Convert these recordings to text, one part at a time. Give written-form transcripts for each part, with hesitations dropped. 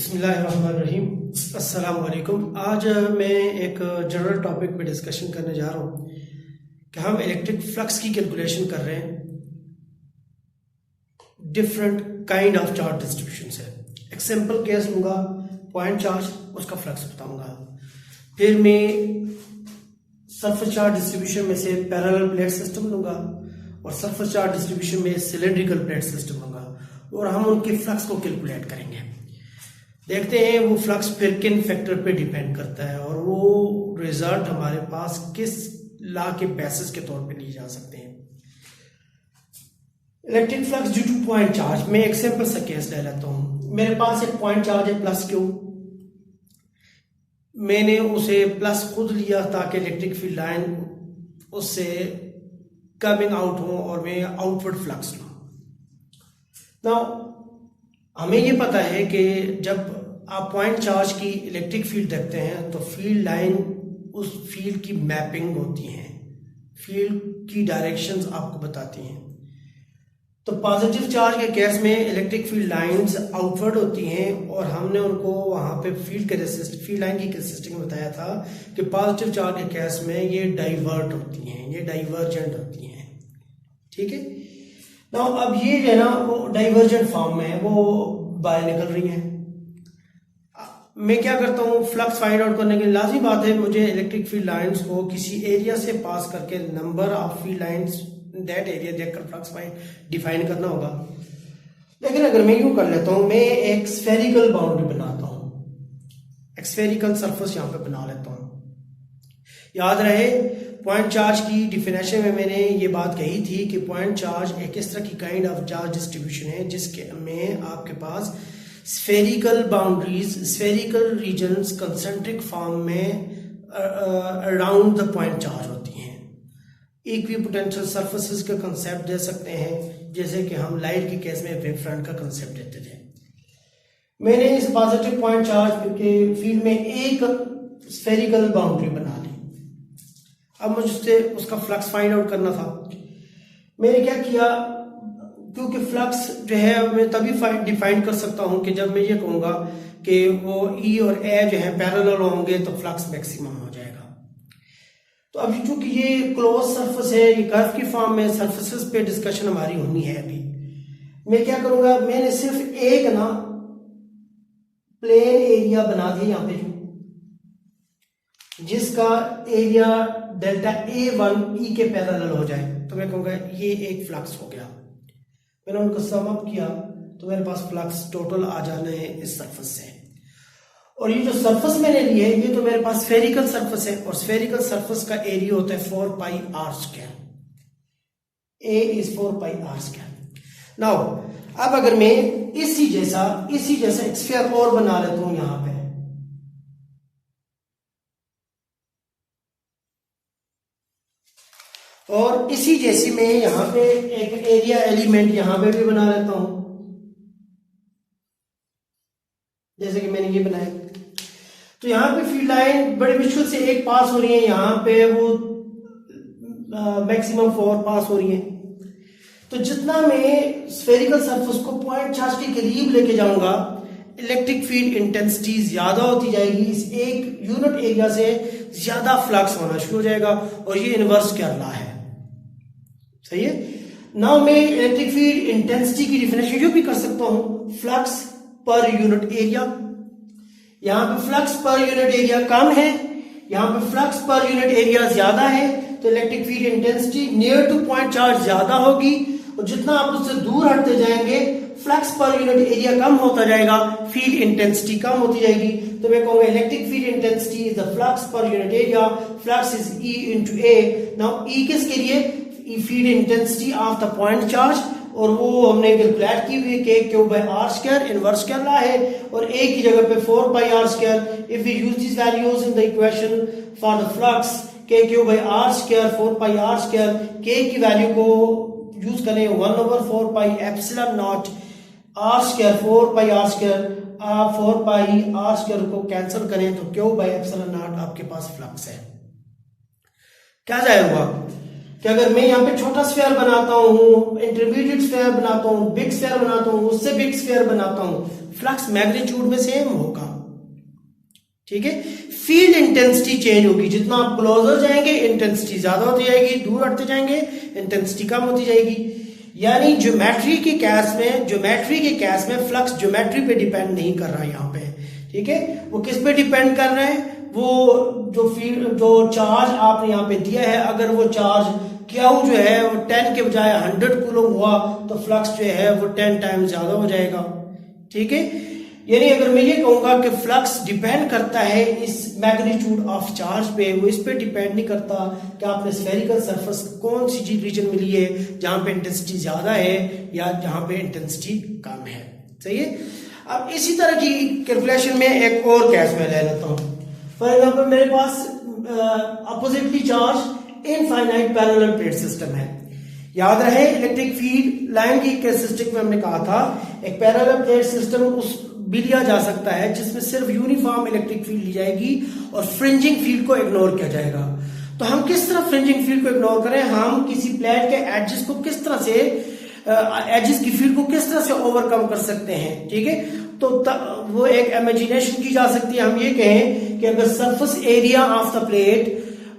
बिस्मिल्लाहिर्रहमानिर्रहीम। अस्सलाम वालेकुम। आज मैं एक जनरल टॉपिक पे डिस्कशन करने जा रहा हूँ कि हम इलेक्ट्रिक फ्लक्स की कैलकुलेशन कर रहे हैं different kind of charge distribution से। एक सिंपल केस लूँगा, पॉइंट चार्ज, उसका फ्लक्स बताऊँगा। फिर मैं सरफेस चार्ज डिस्ट्रीब्यूशन में से पैरेलल प्लेट सिस्टम लूँगा और सरफेस चार्ज डिस्ट्रीब्यूशन में सिलेंड्रिकल प्लेट सिस्टम लूँगा और हम उनके फ्लक्स को कैलकुलेट करेंगे। देखते हैं वो फ्लक्स फिर किन फैक्टर पे डिपेंड करता है और वो रिजल्ट हमारे पास किस लॉ के बेसिस के तौर पे लिए जा सकते हैं। Electric flux due two point charge, मैं एक सिंपल सा केस ले लेता हूं। मेरे पास एक पॉइंट चार्ज है प्लस क्यू, मैंने उसे प्लस खुद लिया ताकि इलेक्ट्रिक फील्ड लाइन उससे कमिंग आउट हो और मैं आउटवर्ड फ्लक्स लूं। नाउ हमें ये पता है कि जब आप पॉइंट चार्ज की इलेक्ट्रिक फील्ड देखते हैं तो फील्ड लाइन उस फील्ड की मैपिंग होती है, फील्ड की डायरेक्शंस आपको बताती हैं। तो पॉजिटिव चार्ज के केस में इलेक्ट्रिक फील्ड लाइंस आउटवर्ड होती हैं और हमने उनको वहां पे फील्ड लाइन की कैरेक्टरिस्टिक में बताया था कि पॉजिटिव चार्ज के केस में ये डाइवर्ट होती हैं, ये डाइवर्जेंट होती हैं। ठीक है ना। अब ये जो है ना वो डाइवर्जेंट फॉर्म में है, वो बाहर निकल रही हैं। मैं क्या करता हूँ, फ्लक्स फाइंड आउट करने के लिए लाजमी बात है मुझे इलेक्ट्रिक फील्ड लाइंस को किसी एरिया से पास करके number of field lines that area देखकर फ्लक्स डिफाइन करना होगा। लेकिन अगर मैं यूं कर लेता हूं, मैं एक स्फेरिकल बाउंड्री बनाता हूं, एक स्फेरिकल सरफेस यहां पे बना लेता हूं। याद रहे पॉइंट चार्ज की डिफिनेशन में मैंने ये बात कही थी कि पॉइंट चार्ज एक इस तरह की काइंड ऑफ चार्ज डिस्ट्रीब्यूशन है जिसके में आपके पास spherical boundaries, spherical regions concentric form में अराउंड द पॉइंट चार्ज होती हैं। इक्विपोटेंशियल सरफेसेस का कंसेप्ट दे सकते हैं जैसे कि हम लाइट के केस में वेव फ्रंट का कंसेप्ट देते थे। मैंने इस पॉजिटिव पॉइंट चार्ज के फील्ड में एक स्फेरिकल बाउंड्री बना ली। अब मुझसे उसका फ्लक्स फाइंड आउट करना था। मैंने क्या किया, क्योंकि फ्लक्स जो है मैं तभी डिफाइन कर सकता हूं कि जब मैं ये कहूंगा कि वो ई और ए जो है पैरेलल होंगे तो फ्लक्स मैक्सिमम हो जाएगा। तो अभी चूंकि ये क्लोज सरफेस है, ये कर्व की फॉर्म में सरफेसेस पे डिस्कशन हमारी होनी है। अभी मैं क्या करूंगा, मैंने सिर्फ एक ना प्लेन एरिया बना दिया यहां पे जिसका एरिया डेल्टा A1 ई के पैरेलल हो जाए, तो मैं कहूंगा ये एक फ्लक्स हो गया। मैंने उनको सम अप किया तो मेरे पास फ्लक्स टोटल आ जाना है इस सरफेस से। और ये जो सरफेस मैंने लिए ये तो मेरे पास स्फेरिकल सरफेस है और स्फेरिकल सरफेस का एरिया होता है 4πr²। A is 4πr²। Now अब अगर मैं इसी जैसा एक स्फीयर और बना लेता हूं यहां पे, और इसी जैसी मैं यहां पे एक एरिया एलिमेंट यहां पे भी बना लेता हूं जैसे कि मैंने ये बनाया। तो यहां पे फील्ड लाइन बड़े मुश्किल से एक पास हो रही है, यहां पे वो मैक्सिमम 4 पास हो रही है। तो जितना मैं स्फेरिकल सरफेस को पॉइंट चार्ज के करीब लेके जाऊंगा इलेक्ट्रिक फील्ड इंटेंसिटी ज्यादा होती जाएगी, इस एक यूनिट एरिया से ज्यादा फ्लक्स होना शुरू हो जाएगा और ये इनवर्स क्या लॉ है। सही है। नाउ मैं इलेक्ट्रिक फील्ड इंटेंसिटी की डिफिनेशन जो भी कर सकता हूं फ्लक्स पर यूनिट एरिया। यहां पे फ्लक्स पर यूनिट एरिया कम है, यहां पे फ्लक्स पर यूनिट एरिया ज्यादा है, तो electric field intensity near two point charge ज्यादा होगी और जितना आप उससे दूर हटते जाएंगे फ्लक्स पर यूनिट एरिया कम होता जाएगा, फील्ड इंटेंसिटी कम होती जाएगी। तो मैं कहूंगा electric field intensity is the flux per unit area, flux is E into A। Now E किसके लिए, field intensity of the point charge, और वो हमने कैलकुलेट की हुई K/r², इनवर्स क्या लॉ है, और A की जगह पे 4πr²। If we use this values in the equation for the flux K/r², 4πr², K की वैल्यू को यूज करें 1/4πε0 r², 4πr², आप 4πr² को कैंसिल करें तो Q/ε0 आपके पास फ्लक्स है। क्या जाहिर हुआ कि अगर मैं यहाँ पे छोटा स्फीयर बनाता हूँ, इंटरमीडिएट स्फीयर बनाता हूँ, बिग स्फीयर बनाता हूँ, उससे बिग स्फीयर बनाता हूँ, फ्लक्स मैग्नीट्यूड में सेम होगा। ठीक है, फील्ड इंटेंसिटी चेंज होगी, जितना आप क्लोजर जाएंगे इंटेंसिटी ज्यादा होती जाएगी, दूर हटते जाएंगे इंटेंसिटी कम होती जाएगी। यानी ज्योमेट्री के केस में फ्लक्स ज्योमेट्री पे डिपेंड नहीं कर रहा है यहाँ पे। ठीक है, वो किस पे डिपेंड कर रहा है, वो जो चार्ज आपने यहाँ पे दिया है, अगर वो चार्ज Q जो है वो 10 के बजाय 100 कूलम हुआ तो फ्लक्स जो है वो 10 टाइम्स ज्यादा हो जाएगा। ठीक है, यानी अगर मैं ये कहूंगा कि फ्लक्स डिपेंड करता है इस मैग्नीट्यूड ऑफ चार्ज पे, वो इस पे डिपेंड नहीं करता कि आपने स्फेरिकल सरफेस कौन सी रीजन मिली है जहां पे इंटेंसिटी ज्यादा है या जहां पे इंटेंसिटी कम है। सही है, अब इसी तरह की कैलकुलेशन में एक और केस में ले लेता हूं। फॉर एग्जाम्पल मेरे पास oppositely charge infinite parallel plate system है। याद रहे इलेक्ट्रिक फील्ड लाइन की कैरेक्टरिस्टिक में हमने कहा था एक पैरेलल प्लेट सिस्टम उस भी लिया जा सकता है जिसमें सिर्फ यूनिफॉर्म इलेक्ट्रिक फील्ड ली जाएगी और फ्रिंजिंग फील्ड को इग्नोर किया जाएगा। तो हम किस तरह फ्रिंजिंग फील्ड को इग्नोर करें, हम किसी प्लेट के एजेस को किस तरह से एजेस की फील्ड को किस तरह से ओवरकम कर सकते हैं। ठीक है, तो वो एक इमेजिनेशन की जा सकती है। हम ये कहें कि अगर surface area of the plate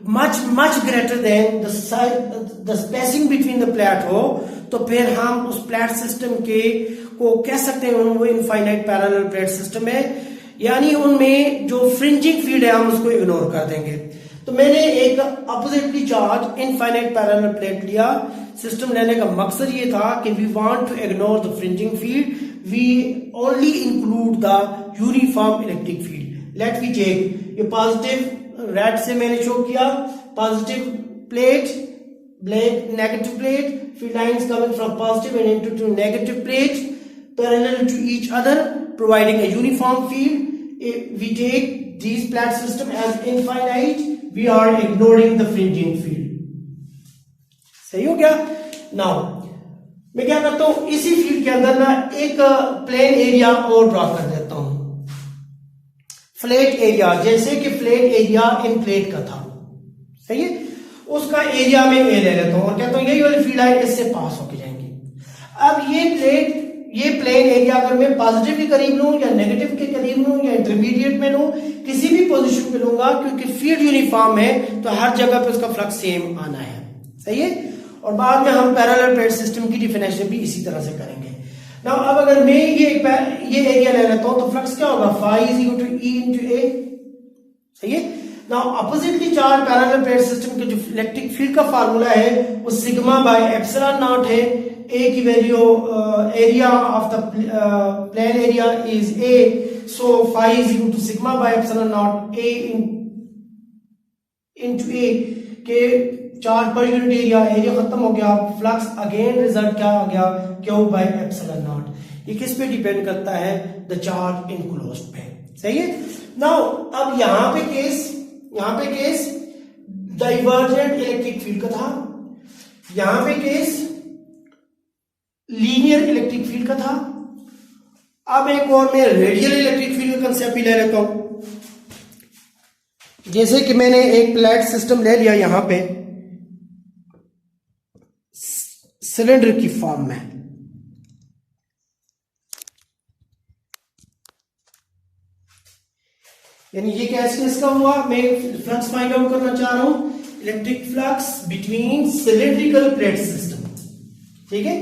much greater than the spacing between the plate हो, तो फिर हम उस प्लेट सिस्टम को कह सकते हैं वो इनफाइनाइट पैरेलल प्लेट सिस्टम है, यानी उनमें जो फ्रिंजिंग फील्ड है हम उसको इग्नोर कर देंगे। तो मैंने एक oppositely charge infinite parallel plate लिया। सिस्टम लेने का मकसद ये था कि we want to ignore the fringing field, we only include the uniform electric field. Let we take ये पॉजिटिव रेड से मैंने शो किया, positive plate, black negative plate, field lines coming from positive end into to negative plate parallel to each other providing a uniform field. We take this plate system as infinite, we are ignoring the fringing field. सही हो गया। Now मैं क्या करता हूं, इसी field के अंदर ना एक प्लेन एरिया और ड्रॉ कर देता हूं, फ्लैट एरिया, जैसे कि फ्लैट एरिया इन प्लेट का था। सही है, उसका एरिया में ए ले लेता हूं और कहता हूं यही वाली फील्ड लाइन इससे पास होके जाएंगी। अब ये प्लेन एरिया अगर मैं पॉजिटिव के करीब लूं या नेगेटिव के करीब लूं या इंटरमीडिएट में लूं, किसी भी पोजीशन पे लूंगा, क्योंकि फील्ड यूनिफॉर्म है तो हर जगह पे उसका फ्लक्स सेम आना है। सही है, और बाद में हम पैरेलल प्लेट सिस्टम की डिफिनेशन भी इसी तरह से करेंगे। नाउ अब अगर मैं ये एरिया ले लेता हूं तो फ्लक्स क्या होगा, phi is equal to E into A। सही है। Now oppositely charge parallel plate system के जो इलेक्ट्रिक फील्ड का फार्मूला है वो सिग्मा बाय एप्सिलॉन नॉट है। A की value area of the plain area is A, so phi is equal to sigma bye epsilon not A into A के charge per unit area खत्म हो गया, flux again result क्या आ गया, Q bye epsilon not. ये किस पे depend करता है, द चार्ज इनक्लोज्ड पे। सही है। नाउ अब यहां पे केस डाइवर्जेंट इलेक्ट्रिक फील्ड का था, यहां पे केस लीनियर इलेक्ट्रिक फील्ड का था। अब एक और मैं रेडियल इलेक्ट्रिक फील्ड का कंसेप्ट भी ले लेता हूं। जैसे कि मैंने एक प्लेट सिस्टम ले लिया यहां पे सिलेंडर की फॉर्म में, यानी ये कैसे इसका हुआ, मैं फ्लक्स फाइंड आउट करना चाह रहा हूं, electric flux between cylindrical plate system. ठीक है,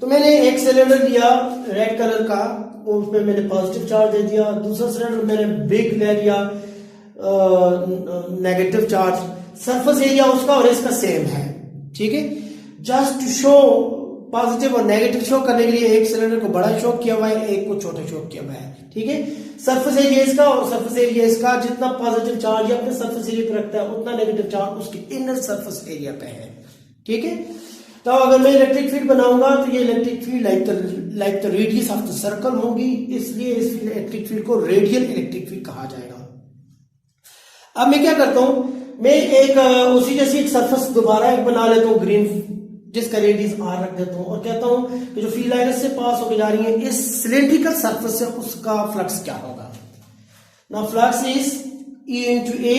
तो मैंने एक सिलेंडर लिया रेड कलर का, उसमें मैंने पॉजिटिव चार्ज दे दिया, दूसरा सिलेंडर मैंने बिग ले लिया नेगेटिव चार्ज, सरफेस एरिया उसका और इसका सेम है। ठीक है, जस्ट टू शो पॉजिटिव और नेगेटिव शो करने के लिए एक सिलेंडर को बड़ा शो किया हुआ है, एक को छोटा शो किया हुआ है। ठीक है, सरफेस एरिया इसका और सरफेस एरिया इसका, जितना पॉजिटिव चार्ज अपने सरफेस एरिया पे रखता है उतना नेगेटिव चार्ज उसके इनर सरफेस एरिया पे है। ठीक है, तो अगर मैं इलेक्ट्रिक फील्ड बनाऊंगा तो ये electric field like the radius of the circle होगी, इसलिए इस इलेक्ट्रिक फील्ड को रेडियल इलेक्ट्रिक फील्ड कहा जाएगा। अब मैं क्या करता हूं, मैं एक उसी जैसी एक सरफेस दोबारा एक बना लेता हूं ग्रीन, जिसका रेडियस आर रख देता हूं और कहता हूं कि जो फील्ड लाइन से पास होकर जा रही है इस सिलेंड्रिकल सरफेस से उसका फ्लक्स क्या होगा। Now flux is E into A।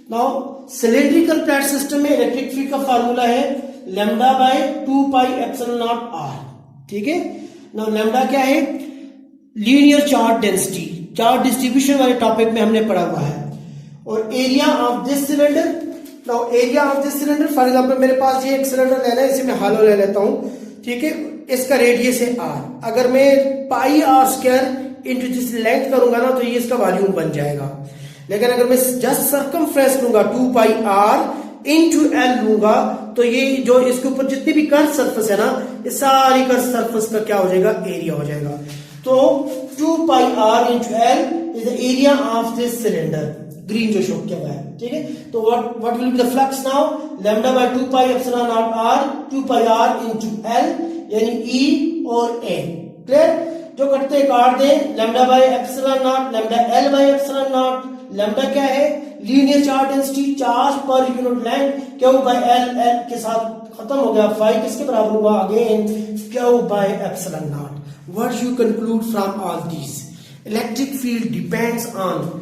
Now cylindrical plate system में इलेक्ट्रिक फील्ड का फार्मूला है lambda by 2 pi epsilon naught R, ठीक है। नाउ लैम्डा क्या है? Linear charge density, charge distribution वाले टॉपिक में हमने पढ़ा हुआ है। और area of this cylinder, now area of this cylinder, for example मेरे पास ये एक सिलेंडर लेना है, इसे मैं हॉलो ले लेता हूं, ठीक है। इसका रेडियस है आर। अगर मैं पाई आर स्क्वायर इंटू जिस लेंथ करूंगा ना, तो ये इसका वॉल्यूम बन जाएगा। लेकिन अगर मैं जस्ट सर्कमफ्रेंस लूंगा 2 पाई आर इंटू एल लूंगा, तो ये जो इसके ऊपर जितनी भी कर्व सरफेस है ना, ये सारी कर्व सरफेस का क्या हो जाएगा? एरिया हो जाएगा। तो 2 pi R into L is the area of this cylinder, green जो शो किया हुआ है, ठीक है। तो what will be the flux now? Lambda by 2 pi epsilon naught R, 2 pi R into L, यानी ई और ए। क्लियर? जो करते काट दे, lambda by epsilon naught, lambda L by epsilon naught. Lambda क्या है? Linear charge density, charge per unit length, Q by L, L के साथ खत्म हो गया, फाई किसके बराबर हुआ? Again Q by epsilon naught. What you conclude from all दिस? Electric field depends on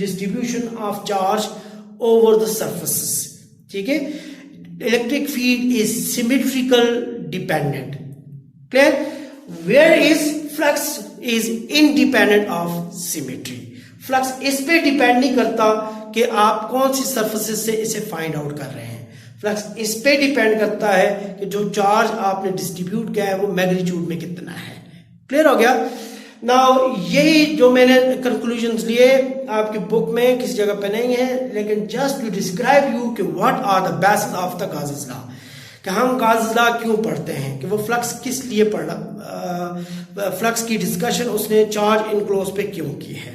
distribution of charge over the surfaces, ठीक है। Electric field is symmetrical dependent. Clear? Where is flux is independent of symmetry. Flux इस पे depend नहीं करता कि आप कौन सी सर्फेसेस से इसे फाइंड आउट कर रहे हैं। फ्लक्स इस पे डिपेंड करता है कि जो चार्ज आपने डिस्ट्रीब्यूट किया है वो मैग्नीट्यूड में कितना है। क्लियर हो गया? नाउ यही जो मैंने कंक्लूजन्स लिए आपकी बुक में किसी जगह पे नहीं है, लेकिन जस्ट टू डिस्क्राइब यू कि what are the basis of the Gauss's law, कि हम गॉसेस लॉ क्यों पढ़ते हैं, कि वो फ्लक्स किस लिए पढ़ना, फ्लक्स की डिस्कशन उसने चार्ज इनक्लोज पे क्यों की है।